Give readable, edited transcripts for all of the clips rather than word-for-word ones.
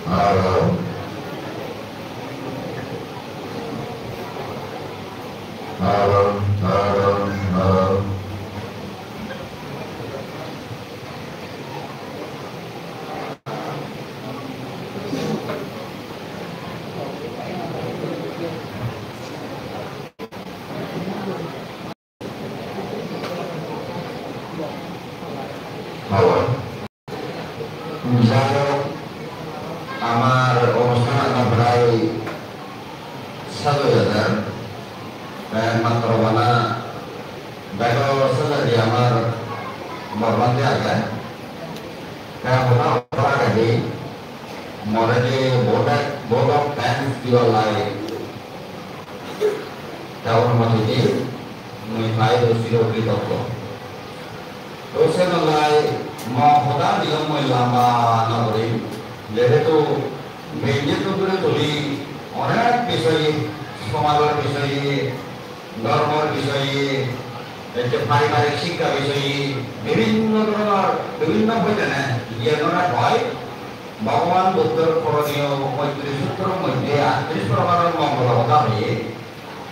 Halo, halo, halo, halo. Halo. Misalnya আমার অনুষ্ঠান আমরা প্রায় সাজার মাত্র বানা বেগর সাজারি আমার বরবাদে আগে ওটা ওটা আগে মরে যে বোর্ড অফ ফ্যান্স দিও লাই tahun mati mulai siro kita dosen mulai mau hoda dia mulai lama nagori jadi tu benjit tu tuli orang বিষয়ে সমাজের বিষয়ে ধর্মের বিষয়ে পারিবারিক শিক্ষা বিষয়ে বিভিন্ন ধরনের বিভিন্ন বইতে না জ্ঞানরা হয় ভগবান বুদ্ধের করণীয় ৩৫ সূত্রের মধ্যে ৩৮ প্রকারের মঙ্গল কথা হয়ে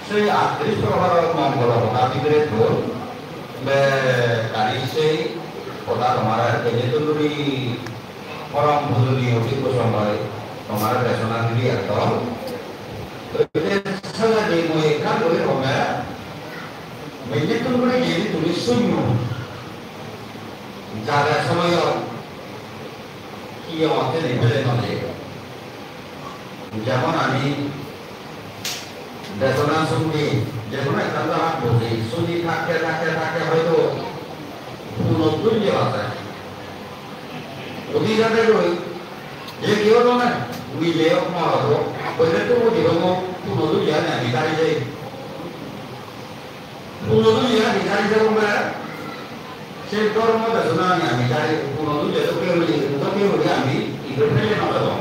সেই ৩৮ প্রকারের মঙ্গল কথা ভিতরে তোর সেই কথা তোমার যেহেতু পরম ভূজনীয় অভিজ্ঞ সময় তোমার রেশনা দিবি একদম সাজাদি মই এখান করে হবে মেয়েদের করে গিয়ে তুমি শূন্য যারা সময় কি আমাকে নিভেলে নয় যেমন আমি রেশনা শুনবি যে কোনো একটা হাত বসি শুনি থাকতে থাকতে থাকতে হয়তো নতুন যে আছে অধিকারে রই যে কেউ না মিলে মরো ওইটা তো দিবো পুনরু জানে আমি গাড়ি যাই পুনরু জানে গাড়ি যাবো না সেই কর্ম দর্শনা আমি গাড়ি পুনরু যেতে কেউ আমি ইগো ফেলে না দেবো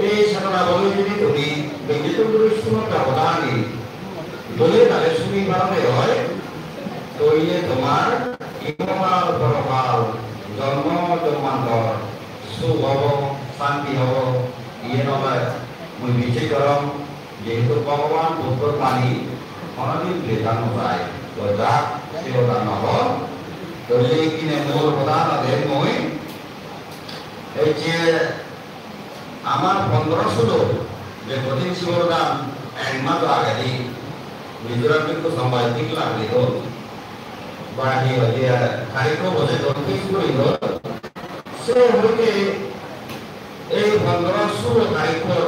এই সাধনা বলে যদি তুমি বেঁচে তুমি শুনতে অবদানি বলে তাহলে শুনি বাড়াতে হয় তো ইয়ে তোমার ইহকাল পরকাল জন্ম জন্মান্তর সুখ হব শান্তি হব ইয়ে নয় মুই বিচে করম যেহেতু ভগবান বুদ্ধর বাণী অনেকদিন লেখানো যায় তো যাক সেটা নহল তো কিনে মূল প্রধান আদেশ মই এই যে আমার 1500 যে প্রতিদিন শিবদান এক মাস আগে দিই মিজোরাম কিন্তু সাংবাদিক লাগলি তো বাড়ি হয়ে কারিগর বসে তো কিছু করিল সে হইতে এই 1500 কারিগর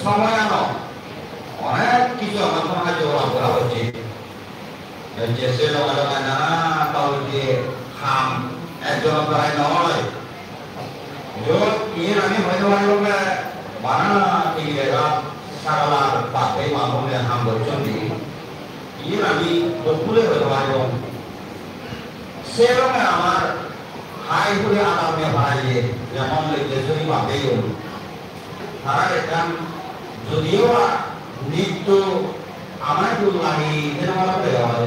সময় আনো অনেক কিছু আমার সাহায্য করা হচ্ছে যে সে লোক নানা তাহলে যে খাম একজন প্রায় নয় ये रानी भाई वालों में बाना की जगह सागला पाते मालूम है हम बच्चों की ये रानी बकुले वालों शेरों में हमार हाई हुए आदम में भाई जमान ले जैसे ही बातें हो हर एक काम जो दिया नित्य हमारे जो लाही दिन वाला पे है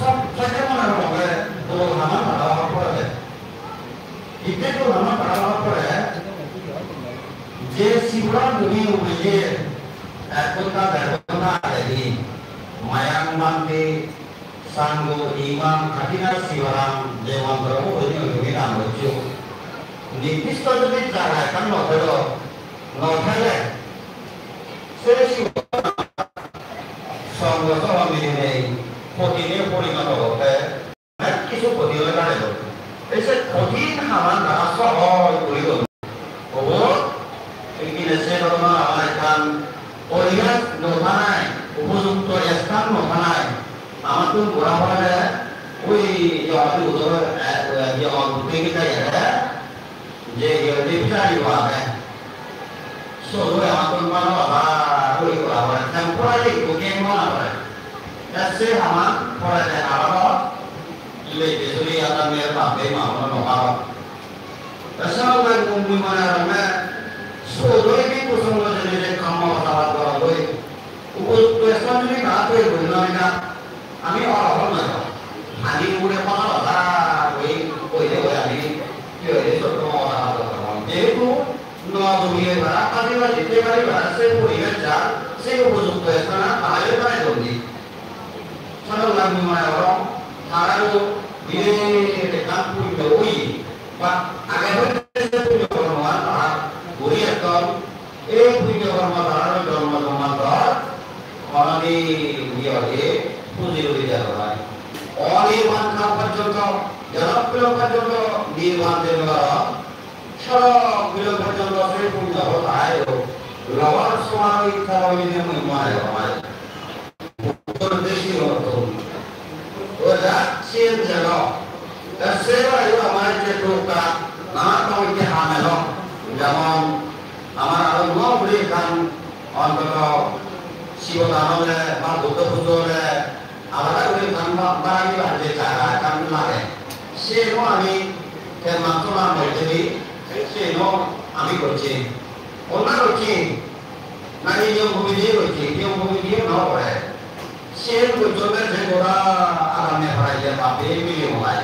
सब सच्चे मना रहा है तो हमारा बड़ा पड़ा है इतने तो हमें पढ़ाना पड़ा है जे शिवराम दुनिया मुझे ऐसा दर्पणा है मायान मानते सांगो इमाम खटिना शिवराम देवांतर वो दुनिया में नाम बच्चों नितिश तो जो भी चाह रहा है कम नौकरे से शिवराम सांगो तो हम इन्हें पोतीने पोड़ी का होता है किसी पोती लगा ले ऐसे कठिन हमारा रास्ता और कोई तो वो लेकिन ऐसे लोगों हमारे काम और यह नौखाना है उपयुक्त तो यह काम नौखाना है हमारे तो बुरा हो रहा है कोई जो आदमी उधर ये और दूसरे की तरह है ये डिप्टी हुआ है सो वो हमारे तो मानो कोई हुआ है टेम्पोररी कुकिंग होना है ऐसे हमारा थोड़ा सा आराम ले जैसे आता मेरे पापे मामला नौकारा ऐसा होगा कि mana ramai सोलह की कुछ समझ नहीं काम होता है तो कोई उपयुक्त ऐसा नहीं कहा कोई बोलना नहीं ना हमें और ना हानि पूरे पाला होता कोई कोई नहीं कोई हानि বা আগে হইতে পুণ্য কর্ম আর ঘুরি একদম এই পুণ্য কর্ম ধারণ জন্ম জন্মান্তর অনাদি ইয়ে পুঁজি রয়ে যাওয়া হয় অনির্বাণ কাল পর্যন্ত জনপ্রিয় পর্যন্ত নির্বাণ দেওয়া সব বিলোপ পর্যন্ত সেই পুণ্য হতায় লবার সময় ইচ্ছা হইলে মনে হয় দেশি হতো ও যাচ্ছে যেন সেবা আমার যে লোকটা নানা কমিটি হামেল যেমন আমার আরো নবরী খান অন্তত শিবদানলে বা বুদ্ধ পুজোলে আলাদা করে খান বাড়ি বাড়িতে চারা খান লাগে সেও আমি মাত্র নাম বলছি সেও আমি করছি অন্য করছি নাকি নিয়ম ভূমি দিয়ে করছি নিয়ম ভূমি দিয়ে ন পড়ে সে পর্যন্ত যে ওরা আরামে হারাইলে বাপে মিলিয়ে মলাই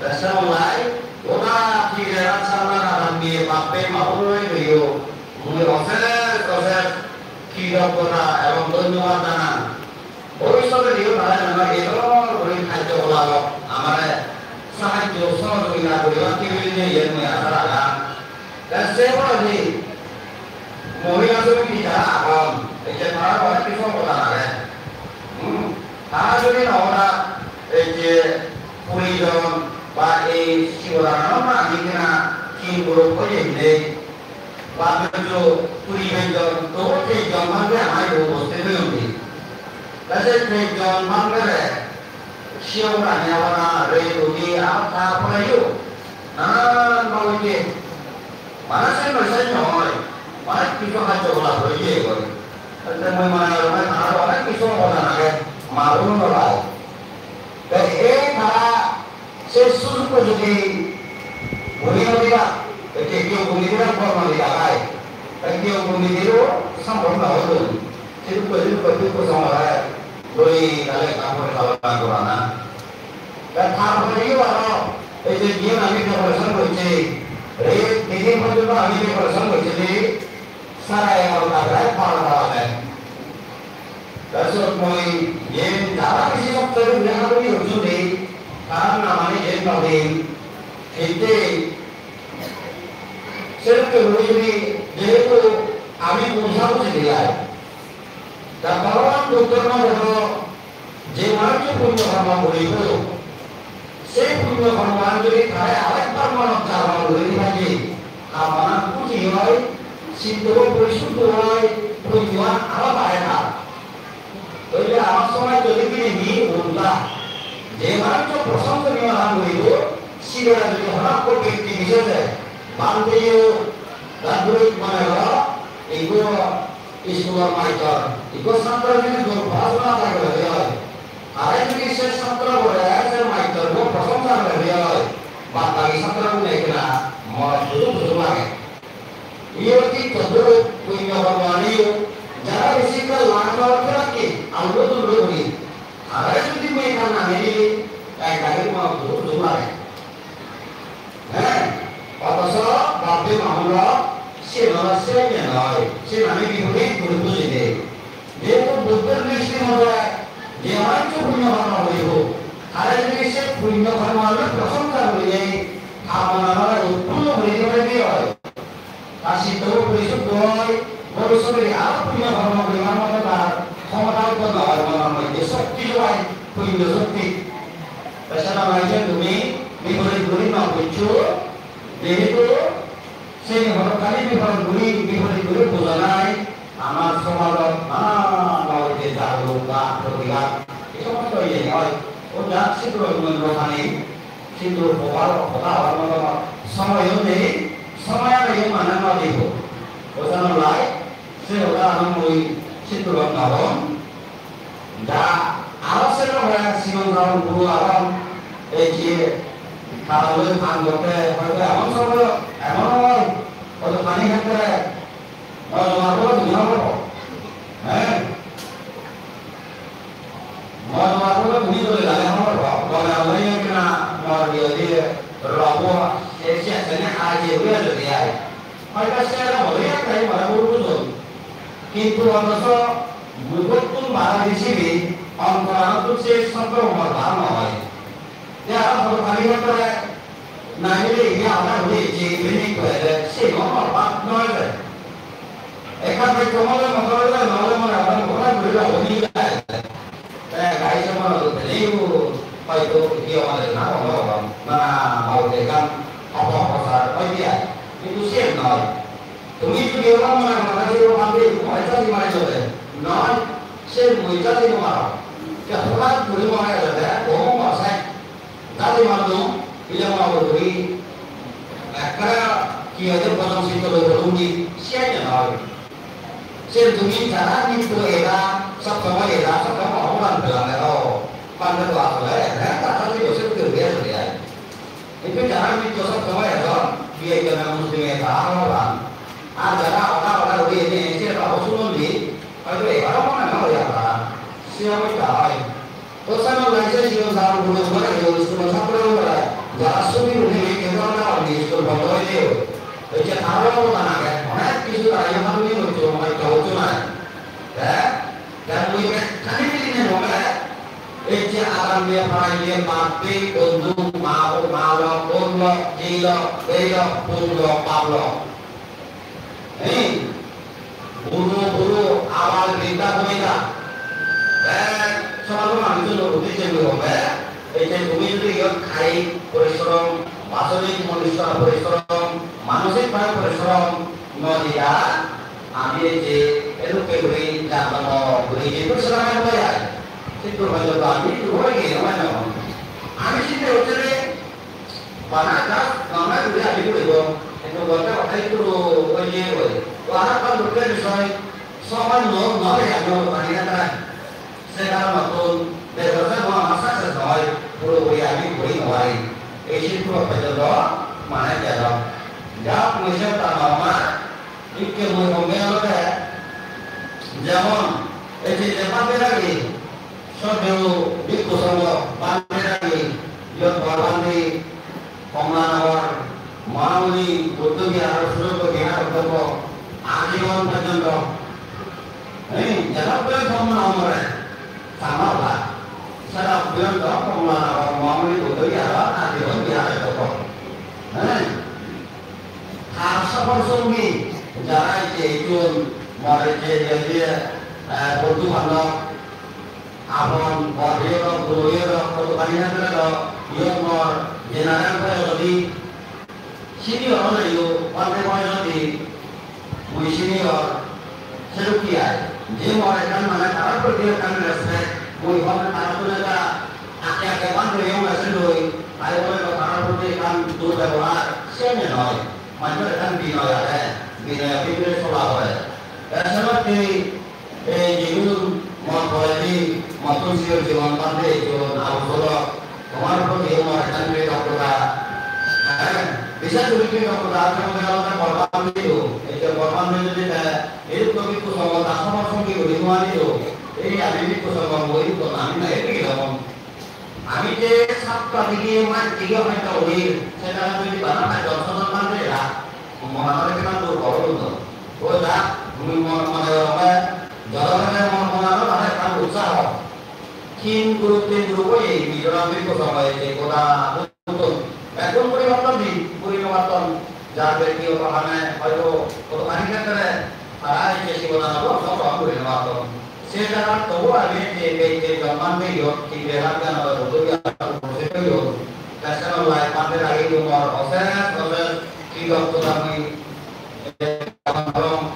রাস্তা মলাই ওরা কি রাস্তা আরাম দিয়ে বাপে মাহুরই রইও মুই অশেষ অশেষ কি রকমটা এবং ধন্যবাদ জানান ভবিষ্যতে দিও তারা জানা এদর করে খাদ্য বলালো আমার সাহায্য সহযোগিতা করিবা কি বলে এর মই আশা রাখলাম সে বলে মহিলা সমিতি যারা এখন এই যে তারা অনেক কিছু কথা লাগে তারা যদি আমরা এই যে পরিজন বা এই শিবরাম আমি কিনা কি বড় করে দিলে বা পরিবেশ তো সেই জন্মাকে আমার বসতে হইবে তাহলে সেই জন্মাকে শিবরা নেওয়া রে রোগী আর তারপরেও নানান ভাবে মানুষের মেসেজ নয় অনেক কিছু সাহায্য করা হয়েছে এবারে মই মানে আর অনেক কিছু কথা লাগে মারুন লড়াই এই তারা সে সুযোগ যদি ভূমিকা এটি কেউ ভূমিকা কর্ম দেখায় কেউ ভূমিকেও সম্ভব না হতো সেটু প্রত্যেক সময় ওই তাহলে কাপড় খাওয়া করা না তারপরেও আরো এই যে গিয়ে আমি প্রিপারেশন করছি এই দিন পর্যন্ত আমি প্রিপারেশন করছি সারা এগারোটা পাওয়া হবে তাৰপিছত মই এই যারা বেশি সপ্তাহে দেখা করি হচ্ছে তার নামে এই পাবে এতে সেরকম হয়ে যেহেতু আমি বোঝাবো দিলাই তা ভগবান বুদ্ধর হলো যে মানুষ পুণ্য কর্ম করিব সেই পুণ্য কর্ম যদি তাই আরেকবার মানব চাওয়া হয়ে থাকে আমার পুঁজি হয় সিদ্ধ পরিশুদ্ধ হয় পুণ্য আরো বাড়ে না তাহলে আমার সময় যদি কিনে উল্টা যে মানুষ প্রশংসনীয় নাম হইব শিবেরা যদি হঠাৎ করে ব্যক্তি বিশেষে বান্ধবীয় রাজনৈতিক মানে হলো এগুলো স্কুলের মাইকর এগুলো ছাত্র যদি পড়াশোনা থাকবে হয় আর যদি সে ছাত্র বলে সে মাইকর প্রশংসা করে হয় বা তাকে ছাত্র গুলো কিনা শুধু লাগে ইয়ে কি চন্দ্র পুণ্য ভগবানীয় যারা বেশি করে লাভ করা কি আমরা তো লোকই আর যদি মই না নেই এক আগে শুধু লাগে হ্যাঁ অথচ বাপে মামলা সে নয় সে নামে বিপরীত গুরুত্ব দিতে যেহেতু বুদ্ধের দৃষ্টি মধ্যে যে আমার পুণ্য কর্ম হইব আর যদি সে পুণ্য কর্ম প্রশংসা করিলে আমার উৎপন্ন হইতে পারে কি হয় তার সিদ্ধ পরিশুদ্ধ হয় ভবিষ্যতে আরো পুণ্য কর্ম করিবার মতো তার ক্ষমতা উৎপন্ন হয় মনের মধ্যে শক্তি হয় পুণ্য শক্তি সেটা নয় তুমি বিপরীত গুলি না বুঝছো যেহেতু সেই হরকালী বিপরীত গুলি বোঝা নাই আমার সমাজত নানান জাগরুকতা প্রতিবাদ এই সমস্ত ইয়ে হয় ও যা শীঘ্র রোখানি শীঘ্র কথা হওয়ার মতো সময়ও নেই সময় নেই মানে না দিব বোঝানো লাই সে ওরা আমি ওই শীঘ্র নরম যা আরো সেটা হয় শিবন গুরু আরাম এই যে তাহলে ধান করতে হয়তো এমন সময় এমন হয় হয়তো পানি খেতে মজমাগুলো ধুয়ে পড়ো হ্যাঁ মজমাগুলো ধুয়ে চলে যাবে আমার গলে আমরাই কিনা আমার দিয়ে রব এসে আসেন আজ এগুলো যদি আয় হয়তো সে হলে একটাই মানে বুঝো কিন্তু অথচ বুঝতুন বাধা হিসেবে অন্তরান্ত সে সম্পর্ক আমার ভালো হয় যে আর পানি খেতে Nah ini apa ini gue sih ngomong apa noise. Kan bercuma masalah orang berdoa ini kan. Guys semua itu itu dia ada nama mau dekan apa dia itu sih noise. Tumi itu dia orang mana dia orang ambil macam di mana saja. Non sih muncul di mana. Kalau boleh mana saja, ngomong masa. Tapi malu bila mau beri karena kia itu pasang situ berungi siapa nak? Saya tumi cara ni tu era, semua orang bilang itu pandai buat apa? Kata tu Joseph kerja saja. Itu cara ni Joseph semua itu dia jangan muslim itu orang. Ada orang ini siapa usulun di, ada orang mana mau ya kan? Siapa tahu? Terus saya belajar jiwa sama guru mana jiwa sekolah sampai mana? Jangan suruh ini kita orang di sekolah bawah itu. Jadi kalau orang nak, mana kisah ayam apa ni macam mana tahu tu mana? Dan mungkin kali ini mana? Jadi alam dia dia mati untuk mau Allah jila punya Pablo. Buru awal kita mereka. selalu মানুষজন উঠে যেগুলো হবে এই যে তুমি যদি খাই পরিশ্রম বাসনিক মনুষ্যর পরিশ্রম মানসিকভাবে পরিশ্রম নদিয়া আমি যে এরূপে ঘুরি জানলাম ঘুরি যেহেতু সেরকম হয়ে যায় কিন্তু হয়তো আমি হয়ে গিয়ে আমি চিন্তা হচ্ছে যে বানা গাছ নামা ঘুরে আমি ঘুরব কিন্তু গল্পের কথা একটু ওই যে ওই আর একটা লোকের বিষয় সবার লোক নয় আমি পারি না sekarang waktu berdoa mau masak sesuai puluh hari beri hari isi puluh berdoa mana jalan jawab misal tanama ikut mengomelkan ada zaman isi zaman lagi sebelum itu semua pandai lagi dia berani penganawar mauli untuk dia harus berpergian bertemu ajiwan terjangkau jangan berkomel sama lah. Saya bilang tak pengelola orang itu tu ya lah, nanti pun dia ada tu. Harus bersungguh, jangan jejun, mereka dia bertuhan lah. Abang, berdiri, berdiri, bertuhannya tu, yang mor, jenayah berjadi. Sini orang itu, pandai berjadi, mui sini orang serupiah. Dia mereka mana cara berdiakan respect, mui orang cara mereka akhirnya bantu yang masih doi, ayo mereka cara berdiakan dua dolar, siapa noi, mana kan bina ya, bina bina sekolah ya. Seperti jiun morfologi, maupun siur jiwan pandai jiwan awal kemarin pun dia mereka mereka dokter, bisa tuliskan dokter atau mereka korban itu, korban itu itu begitu sama sama sungguh lingkungan itu ini ada itu sama boleh itu kami nak itu kita mau kami je sabtu tiga hari tahu sekarang tu di mana ada orang mana ya mana kita tu kalau tu oh dah mana orang jalan mana ada kan usaha tim guru ini di dalam itu sama ini kota betul betul puriwatan jaga dia orang ayo kalau kami kata hari ini kita nak sama boleh nak. Sekarang tu ada di zaman ni di belakang ada tu dia proses tu. Sekarang mulai pandai lagi umur proses kita tu kami orang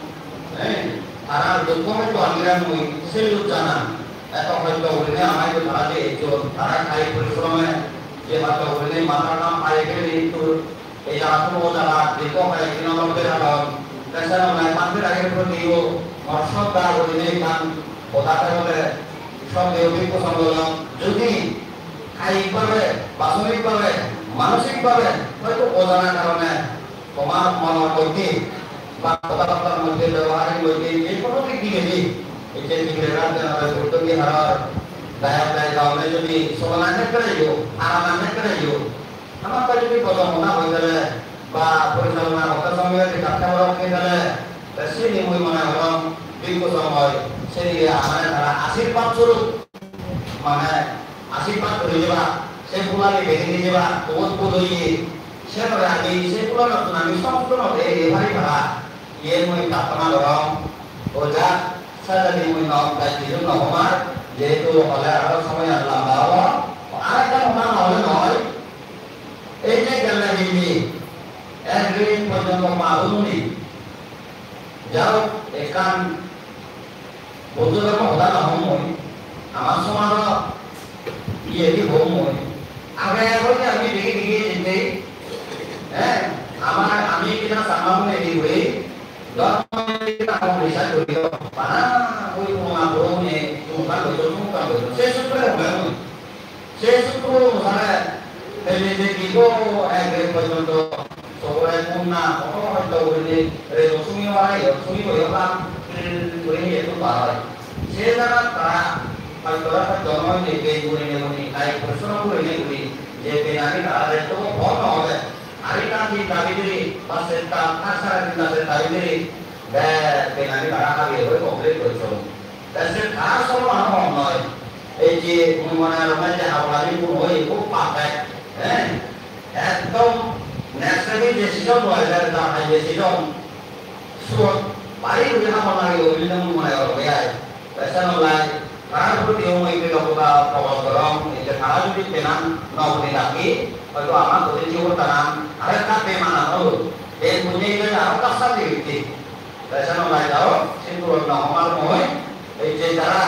arah doktor itu anggaran mui selu jana. Atau kalau boleh amai tu ada itu arah kai performa dia atau boleh mana nama ayat itu aku mau jalan di kau ayat ini nama berapa Dasar mulai pandai lagi perlu maksud dah begini kan, kota terus सब देवी को संबोधन যদি খাইভাবে বাস্তবিকভাবে মানসিকভাবে হয়তো অজানার কারণে তোমার মনের মধ্যে বা কথাবার্তার মধ্যে ব্যবহারের মধ্যে যে কোনো দিক দিয়ে এই যে দিকের গুরুত্ব দিয়ে হারার দায় দায় কারণে যদি সমাধান করে যাও আরাম করে যাও আমার কাছে যদি কথা মনে হয়ে গেলে বা পরিচালনা হতার সঙ্গে কাঠা হয়ে গেলে সেই মই মনে হলাম দীর্ঘ সময় সেই মানে তারা আশীর্বাদ স্বরূপ মানে আশীর্বাদ করে যাবা সেই ফুলাকে বেঁধে নিয়ে যাবা তোমার ধরিয়ে সেখানে আমি সেগুলো নতুন আমি সম্পূর্ণ এভাবে ভাড়া ইয়ে মই প্রার্থনা করম ওজা সাজাদি মই নম তাই কিছু নহমার যেহেতু হলে আরো সময় আনলাম বাবা আরেকটা মনে হলে নয় এই যে গেলে দিল্লি একদিন পর্যন্ত মাহুনি যাও এখান বৌদ্ধ হতা নহমই আমার সমাজ ইয়ে কি হমই আগে বলতে আমি দেখে দেখে যেতে হ্যাঁ আমার আমি কিনা সামান্য এই হয়ে ধর্ম কাম রিসার্চ করিও পানা ওই কোনা বড়নে তোমার বড় তোমার বড় শেষ করে হবে শেষ করে মানে এই যে কি গো এক পর্যন্ত সবাই কোনা হয়তো বলে রে রসুমি হয় রসুমি হইলাম করে নিয়ে তো পারে সে জায়গা তারা হয়তো জন্ম নেবে করে নেবনি তাই প্রশ্ন করে নেবনি যে বেনামি তাদের তো ভয় হবে আরেকটি দাবিদারি পাশেরটা আশার দিনের দাবিদারি বেনামি তারা হবে ওই কমপ্লিট করছো তাহলে খাস সব আমার নয় এই যে মনে হয় যে হাওড়ালি কোন হই খুব পাবে হ্যাঁ একদম ন্যাশনালি যে সিজন হয় যেটা হয় যে সিজন সুর বাড়ি হয়ে আমার লাগে ওইটা মনে হয় যায় তাই নয় কারণ প্রতি ওই লোকটা প্রভাব গরম এই যে খারাপ যদি পেনাম নবনি রাখি হয়তো আমার প্রতি জীবনটা নাম আরেকটা পেমানা হলো এই বুঝে গেলে আরো কাজটা দিবি তাই নয় যাও কিন্তু আমার মনে এই যে যারা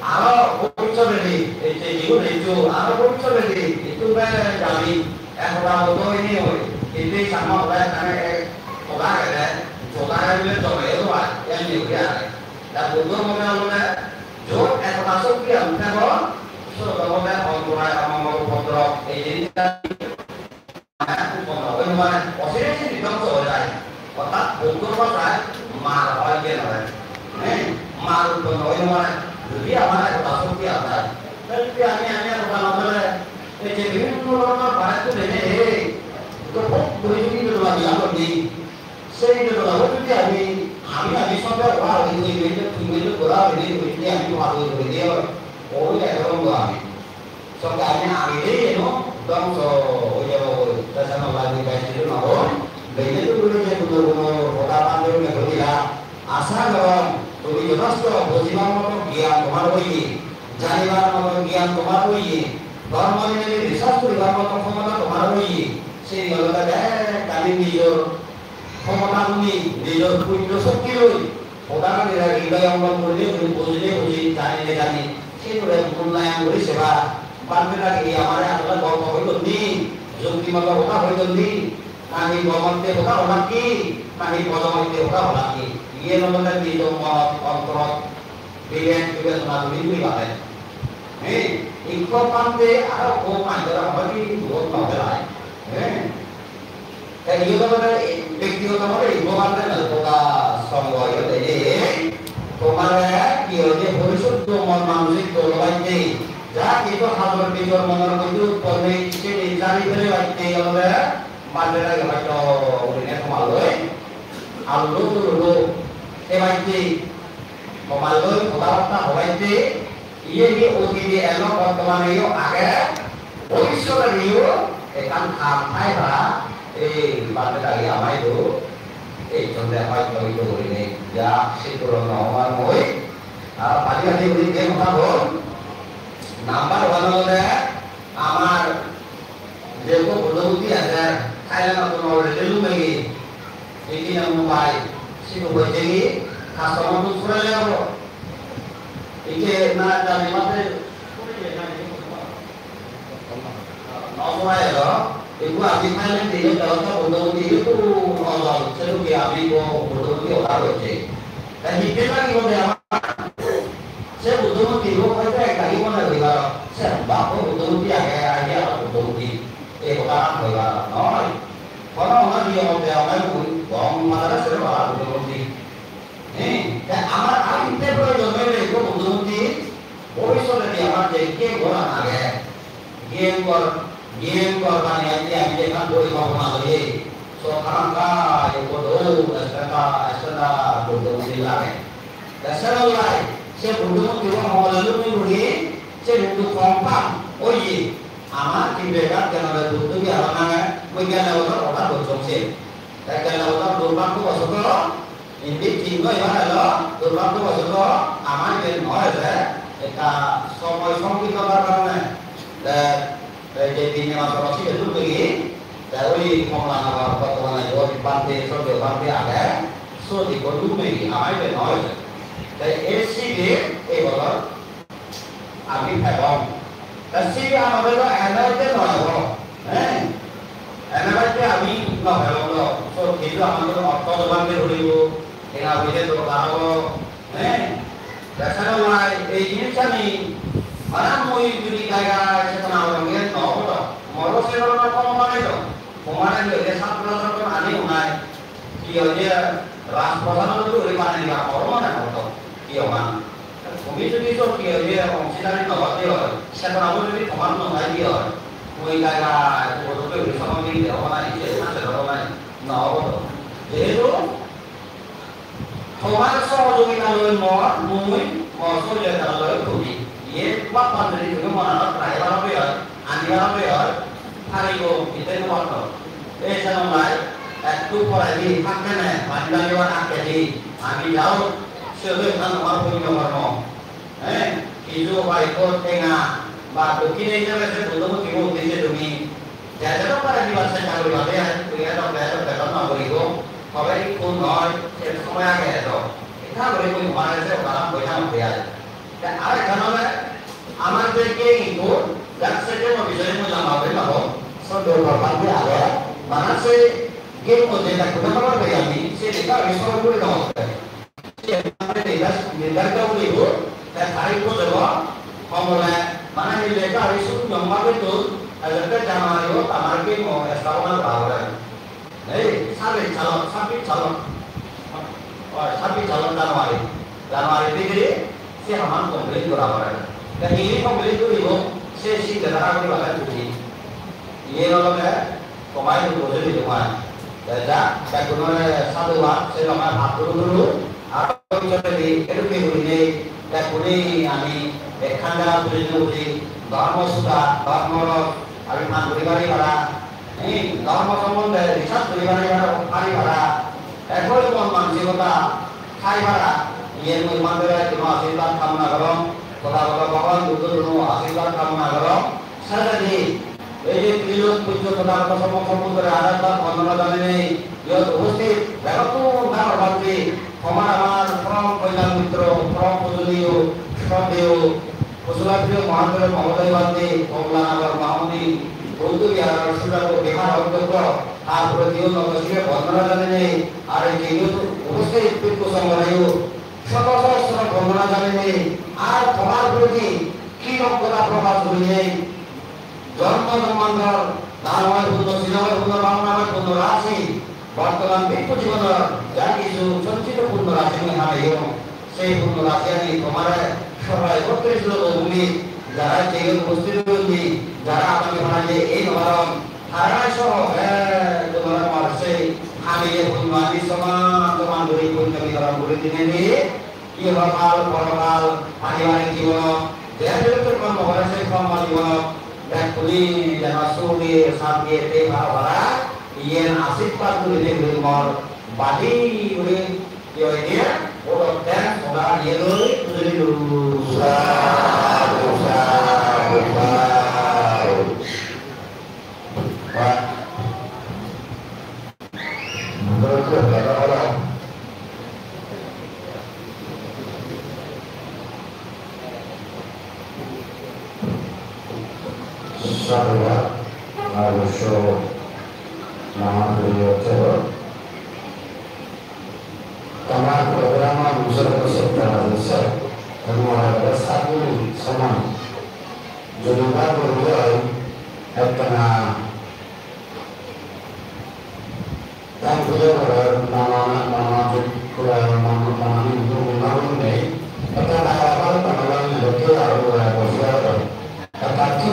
আরো ভবিষ্যতে এই যে জীবন এই যে আরো ভবিষ্যতে একটু জানি একটা হতো এই নিয়ে হয় কিন্তু এই সামনে হয় মানে ওরা গেলে ওরা গেলে চলে এলো আর এমনি হয়ে আছে তা বুদ্ধ মনে হলো না জোর একটা শক্তি আমরা বল সরকারে অন্তরায় আমার ভদ্র এই জিনিসটা মানে অসিরেশন বিধ্বস্ত হয়ে যায় অর্থাৎ বুদ্ধর ভাষায় মার হয় কে নয় হ্যাঁ মার উৎপন্ন হয় মানে যদি আমার একটা শক্তি আছে তাহলে আমি একটা নজরে এই যে বিভিন্ন ধরনের ভারত দেখে তো খুব পরিচিত লাগে আমার নেই সেই জন্য যদি আমি সঙ্গে ওরা ওই মেয়েদের তুই মেয়েদের করা হয়ে ওইটি আমি ভালো করে দিয়ে ওই একরকম আমি সঙ্গে আমি আগে এনো ধ্বংস হয়ে যাবো পেছানো লাগে গাইছিল না হোক মেয়েদের বলে যে কোনো ওটা পাঞ্জের মেঘদিলা আশা করম তুমি যথেষ্ট বুঝিবার মতো জ্ঞান তোমার হইয়ে জানিবার মতো জ্ঞান তোমার হইয়ে ধর্ম নিয়ে রিসার্চ করিবার মতো ক্ষমতা তোমার হইয়ে সেই গলটা আমি নিজের ক্ষমতা তুমি নিজের পুণ্য শক্তি লই ওটা হৃদয় অঙ্গন করলে বুঝলে বুঝি জানিলে জানি সেগুলো মূল্যায়ন করি সেবা বান্ধবে লাগে আমার আপনার গল্প হইল নি যুক্তিমত ওটা হইল নি নাহি গমন্তে ওটা হলা কি নাহি পদমন্তে ওটা হলা কি ইয়ে নমনে নিজ মত অন্তর বিজ্ঞান বিবেচনা করি পাবে হ্যাঁ ইকো পান্তে আর ও পাঞ্জরা হলি বহুত নজরায় হ্যাঁ তাই ইয়ে নমনে ব্যক্তিগত ভাবে ইকো পান্তে নজরা সঙ্গ হইতে যে তোমার কি হইছে পরিশুদ্ধ মন মানসিক দলবাইতে যা কিছু হাজার বিজর মনের মধ্যে উৎপন্ন হয়েছে জানি ফেলে বাইতে গেলে মাঝেরা হয়তো উড়িনে কমালয় আলু লুলু সে বাইতে কমালয় কথাবার্তা হবাইতে ইয়ে নিয়ে অতীতে এলো বর্তমানে আগে ভবিষ্যতে নিয়েও এখান খাম খাই ভাড়া এই বাচ্চাটাকে আমায় তো এই জন্য হয়তো হইতো করিনি যা সে তুলন আমার মই আর পালি হাতি করি কে কথা বল নাম্বার ওয়ান হলে আমার যেহেতু বুদ্ধবুদ্ধি আছে খাইলে নতুন রেলু মেগি এটি মোবাইল সেটা বলছে কি কাস্টমার তো ছড়ে যাব একে না জানি মাত্র নয় এলো itu abis main dia kalau tak bodoh dia tu Allah selalu dia abis bodoh dia orang macam dan hidup lagi boleh apa saya bodoh dia boleh tak lagi mana dia saya bapak bodoh dia ayah bodoh dia orang boleh no kalau orang dia boleh apa pun bang mana saya bapak bodoh dia dan amat abis dia boleh jodoh dia bodoh dia boleh soalnya dia amat jadi orang ada game game korban yang dia kan boleh mau lagi so karena yang bodoh astana bodoh silai dasar lain saya bodoh juga mau lalu ni saya bodoh kompak oh ye ama mereka yang ada butuh dia orang punya lewat orang berjongsi, dan lewat durban tu masuk ke, ini tinggal yang ada durban tu masuk ke, aman yang orang ada, kita semua kita berapa dan jadi ni masuk masih itu begini, dari pemulangan apa pemulangan itu di pantai so di pantai ada, so di kodu begini, aman yang orang ada, dan AC dia, boleh, ambil pegang. Tapi আমাদের তো energy নয় বড় হ্যাঁ energy আমি নয় বড় তো কিন্তু আমাদের অর্থ দোকানকে ধরিব এরা বুঝে তো কারো হ্যাঁ দেখানো নয় এই জিনিসটা আমি মানে মই যদি জায়গা সেখানে আমাকে নবড় মরো সেখানে প্রমাণে তো প্রমাণে যে ছাত্র আনি নাই কি হচ্ছে রাজপ্রধান তো ওই মানে না প্রমাণে হতো কি মানে Kami tu dia tu dia orang Cina ni nak dia, siapa nak boleh dia orang nak dia, kau kaya tu tu dia sama dia orang ni dia macam orang ni, nak apa? Jadi tu, orang semua tu kita lalu mau so dia tak lalu tu ni, ye apa pandai tu mana nak try orang bear, andi orang bear, hari tu kita ni apa? Sama mai, tu pernah di makan pandai orang nak jadi, kami jauh. Sebab kan orang punya orang, hijau baikot tengah, baru kini je macam tu tu kita mungkin je demi, jadi apa yang diwasa cakap lagi ada, kita tak boleh tak nak beriku, kalau ini pun noi, semua yang ada, kita beriku mana je orang boleh nak bayar, dan ada kan orang, amat je itu, dan sejauh mana bisa ni macam apa ni lah, so dua orang dia ada, mana se, game tu je tak kita mana bayar ni, se kita risau boleh tak? Negara kau itu, dan hari itu juga, pemulai mana ni mereka itu jomba itu, ada kerjaan itu, tamar ke mau estawan berapa? Sapi calon Januari begini, si Haman komplain berapa? Dan ini komplain itu, si negara itu akan cuci. Ini orang pemain itu boleh dijual. Jadi, kalau satu saya makan hak dulu. Apa yang terjadi? Itu begini, dan kuni kami khanda beri dharma sudah, dharma abiman beri pada, ini dharma sambandha riset beri pada pada, ekor manusia kita kai pada, ini mandiri cuma asyidat kamu nagarom, kota bawan dulu asyidat kamu nagarom, sadari, ini kilo tujuh kota semua berada dalam kontrak ini, ya usti, berapa tu nama berarti আমার from Kalyan Mitra from পুজলীয় শ্রদ্ধেয় কুশলাপ্রিয় মহান্তর মহোদয় বাদে কমলানগর মাহমুদি বৌদ্ধ বিহার রসুলার বিহার অধ্যক্ষ তার প্রতিও নবশিরে বন্দনা জানেন আর এই উপস্থিত পিতৃ সংগ্রহ শত সহস্র বন্দনা জানেন আর তোমার প্রতি কি রক্ষতা প্রকাশ করিয়ে জন্ম জন্মান্তর দানময় পূর্ণ সিনেমায় পূর্ণ বাংলাময় পূর্ণ রাশি বর্তমান বিপ্লব জীবনের যা কিছু সঞ্চিত পূর্ণ রাশি হারাইও সেই পূর্ণ রাশি আমি তোমার সবাই একত্রিত ভূমি যারা সেই উপস্থিত হয়েছি যারা আমাকে বানাইলে এই নরম হারাই সহ তোমার আমার সেই আমি যে পূর্ণ আমি সমান ধরে পূর্ণ বিতরণ করে দিনে নিয়ে ইহকাল পরকাল পারিবারিক জীবন যেহেতু কর্ম করে সেই কর্ম জীবন দেখুনি যেন সুখে শান্তিতে ভাড়া yang asik patu ini berumur badi ini dia orang dan orang dia dulu nama beliau coba kamar program unsur peserta besar semua ada satu sama jadi beliau karena dan beliau nama itu memang ini karena awal pengelolaan betul harus besar tetapi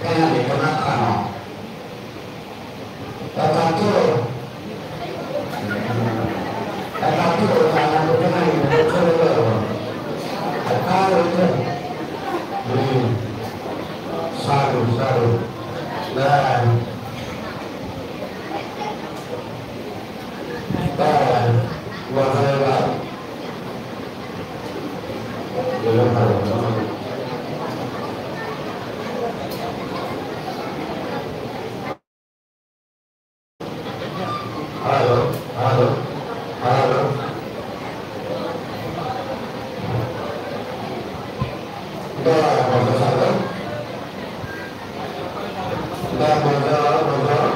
karena dikenakan Tetapi karena bukan itu, saru. Halo, halo, halo. Udah, mau satu. Udah, mau.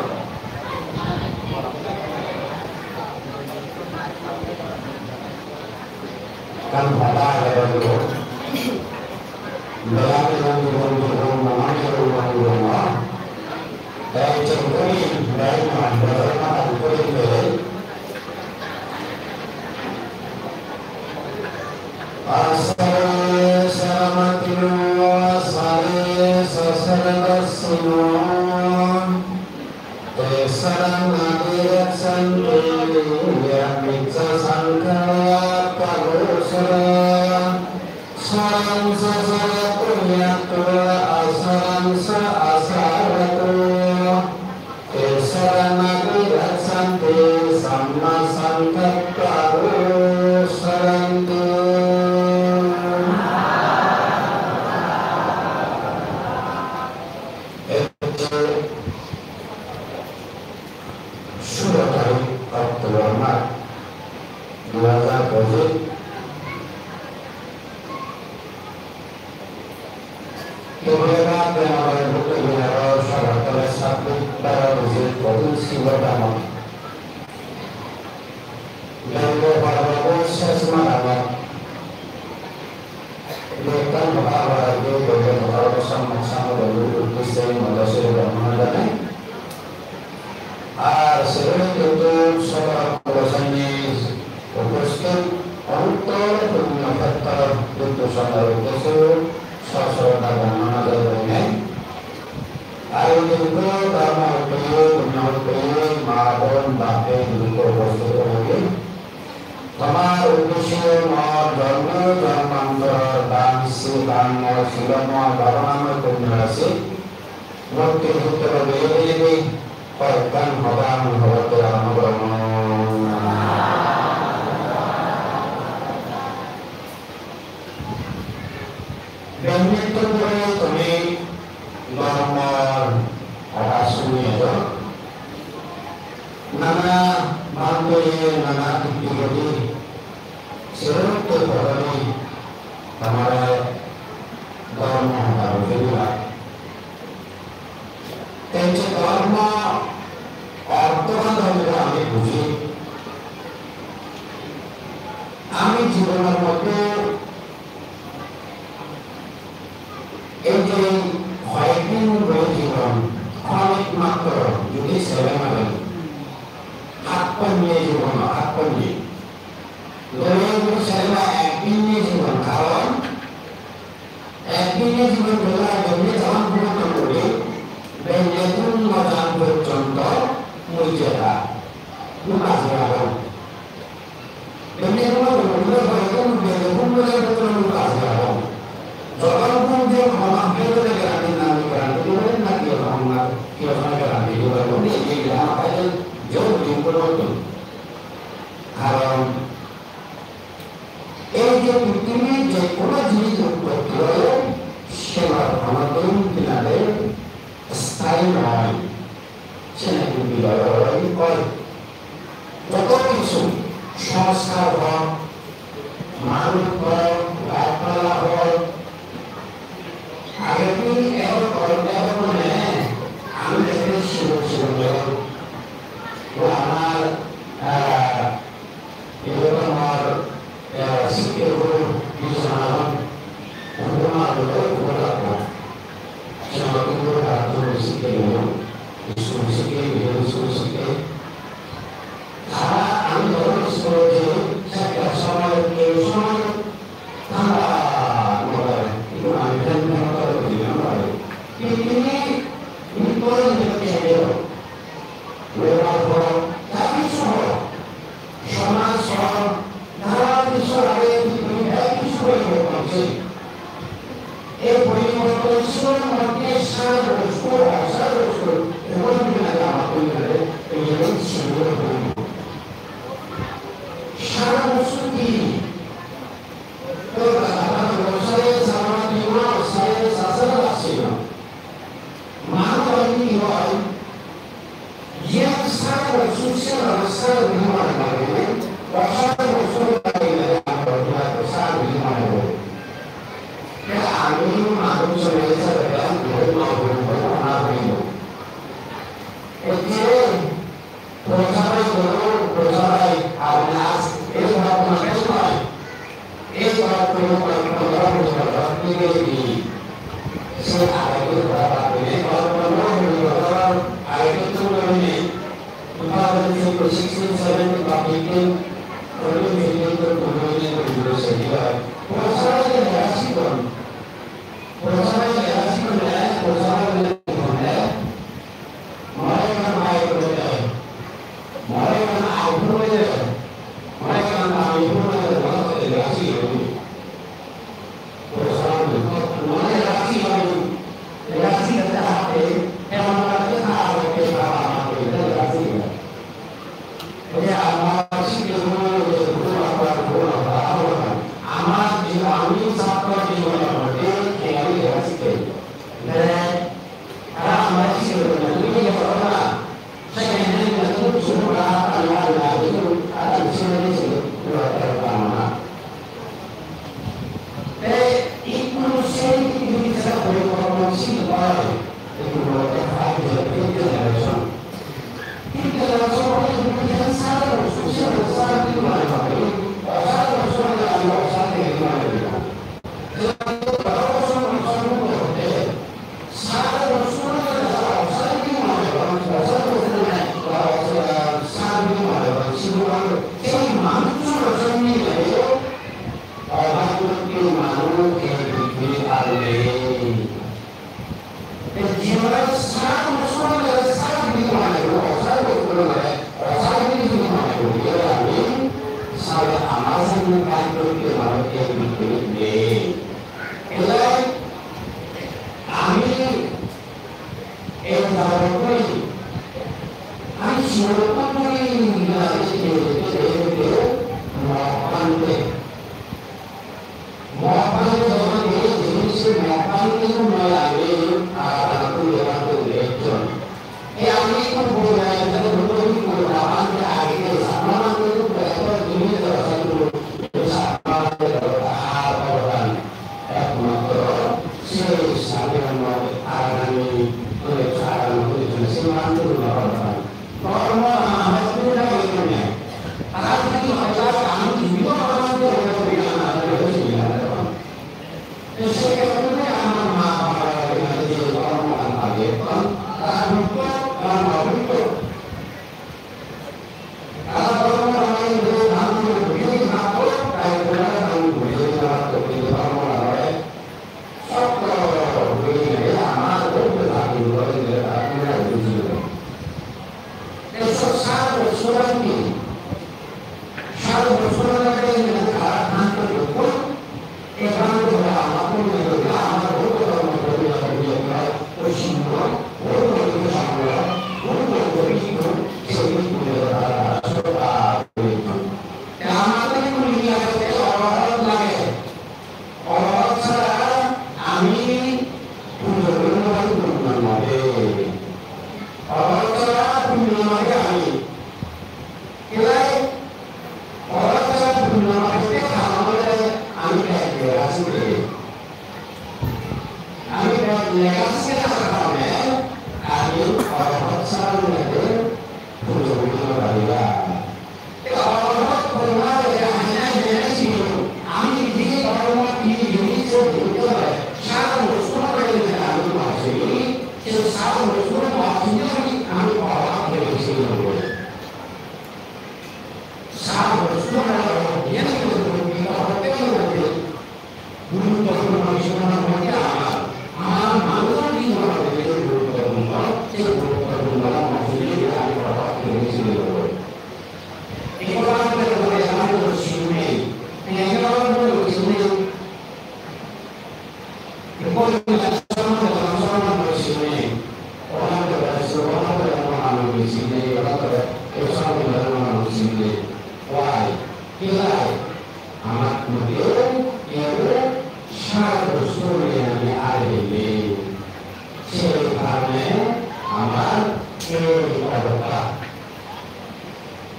Kan pada ada dulu. Dalam rumah. Dan cenderung dari mana dari asal selamatinu asal sasarasun tesaran adirat santri yang bisa sangkala karusara sarang sasaratu yatua asaran asaratu tesaran adirat santri sama sangkat karusarantu. Sudah dari Abdul Rahman Dua Bozit beberapa yang buku mineral syarat oleh satu para Bozit produksi pertama dan beberapa proses semangat mereka berapa itu beberapa sama-sama dulu Kristen Malaysia dan Mandarin. Sering untuk seorang bahasanya fokuskan untuk menyampaikan putusan dari Yesus sesuai dengan adanya. Hari itu karena itu menyambut maupun bahkan juga bersedia. Kamar utusan maupun dan mantra dan silang silang barang kombinasi waktu itu terjadi. Perkan hodang hodaran dan itu kami normal aslinya itu nana mantunya nana tinggi seluruh terpenuhi kamar dharma baru kedua tensi dharma অর্থবান হলে আমি বুঝি আমি জীবনের মধ্যে এই যে কয়েকদিন রয়ে জীবন অনেক মাত্র যদি ছেলে মানে হাত পা নিয়ে জীবন হাত পা নিয়ে ছেলেরা একদিন নিয়ে জীবন কারণ একদিনের জীবন বেলা জন্য যখন পূর্ণ করে বেঞ্জন মজান পর্যন্ত মর্যাদা lupa sekarang. Demi Allah benar-benar benar betul lupa sekarang. Kalau pun dia malah kita negara nanti nanti orang kita negara itu baru ini dia apa itu jauh lebih betul. Kalau ini jadi orang jenis betul siapa orang tu tidak ada style lain. Siapa yang bilang orang ini kau যত কিছু সংস্কার হোক মানুষ হোক গাছপালা হোক আগে কি এখন করতে মানে আমি এখানে ছিল আমার এরকম আমার শিক্ষা কিছু জানালাম শিখে আমি ধরনের সময়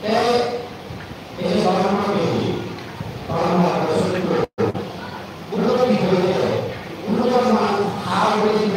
ini orang ini orang tersebut untuk dibuat untuk hal ini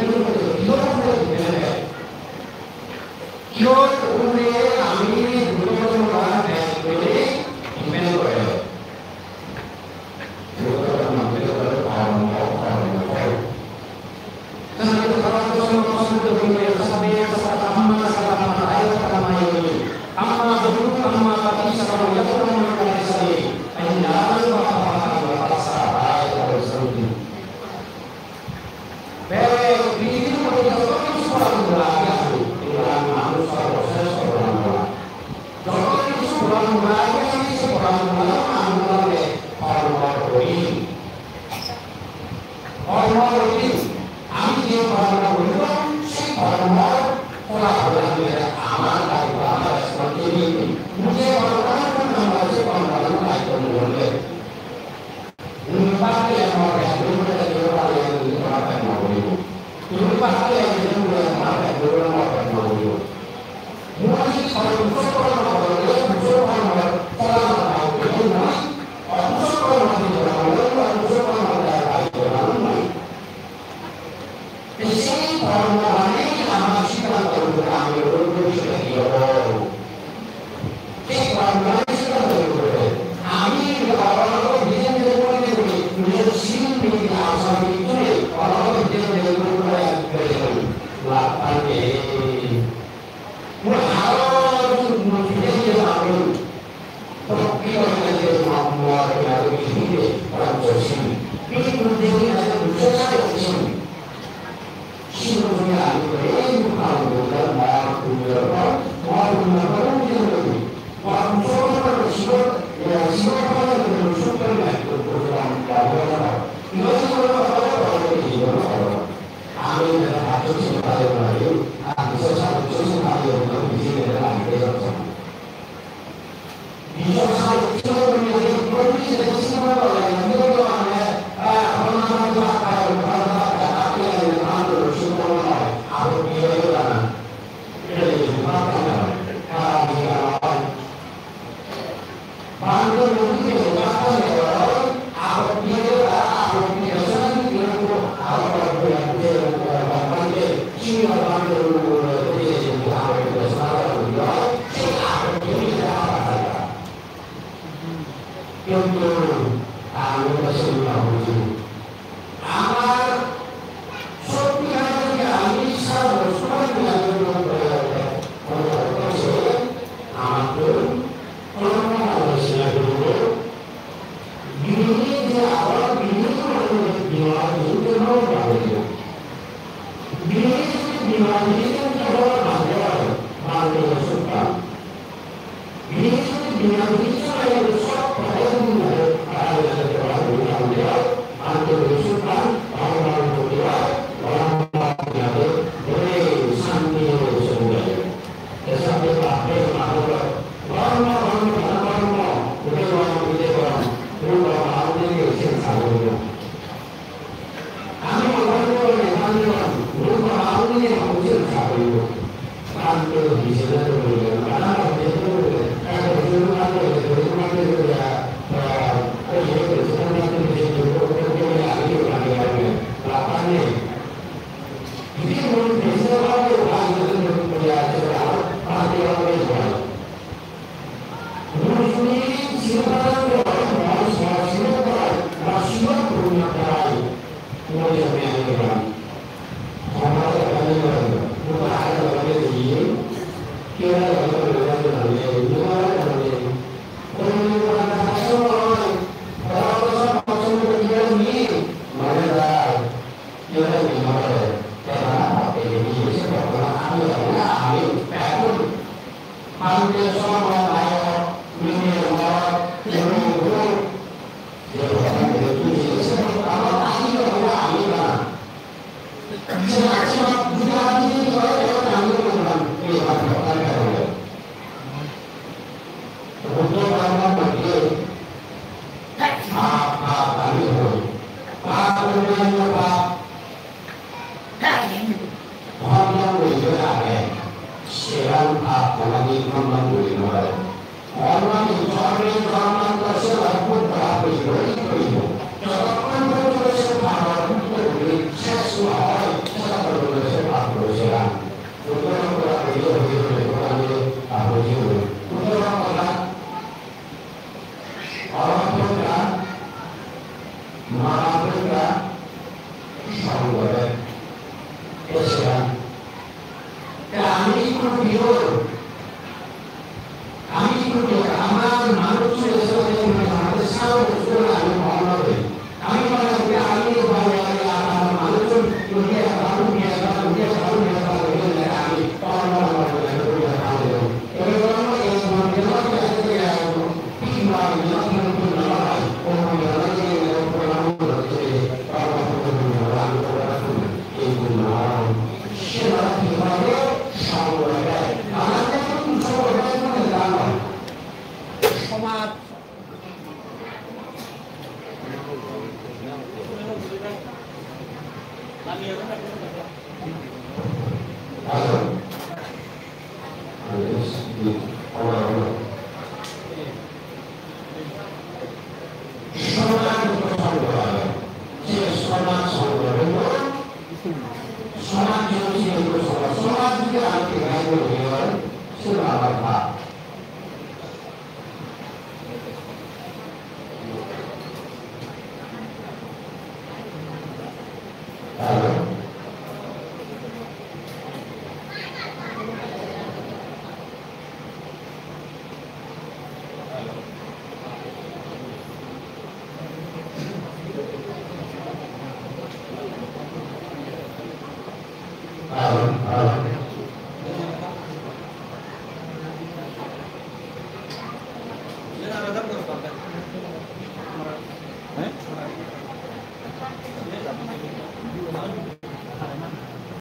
ছিল আমার ভাব।